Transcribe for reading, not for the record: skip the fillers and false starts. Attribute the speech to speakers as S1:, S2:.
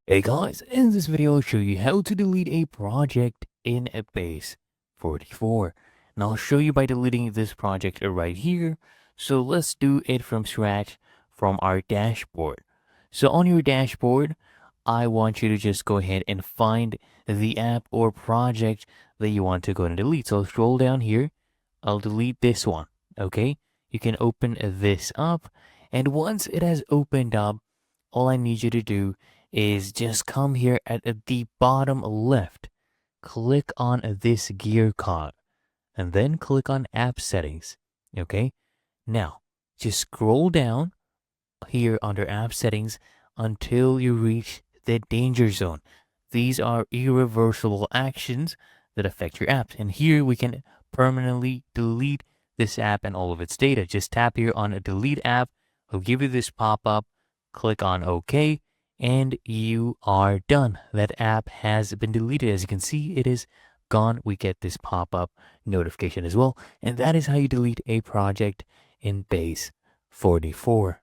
S1: Hey guys, in this video I'll show you how to delete a project in a Base44. And I'll show you by deleting this project right here. So let's do it from scratch from our dashboard. So on your dashboard, I want you to just go ahead and find the app or project that you want to go and delete. So I'll scroll down here. I'll delete this one. Okay. You can open this up. And once it has opened up, all I need you to do is just come here at the bottom left, click on this gear cog, and then click on app settings. Okay. Now, just scroll down here under app settings until you reach the danger zone. These are irreversible actions that affect your apps. And here we can permanently delete this app and all of its data. Just tap here on a delete app. It'll give you this pop-up. Click on OK, and you are done. That app has been deleted. As you can see, it is gone. We get this pop-up notification as well. And that is how you delete a project in Base 44.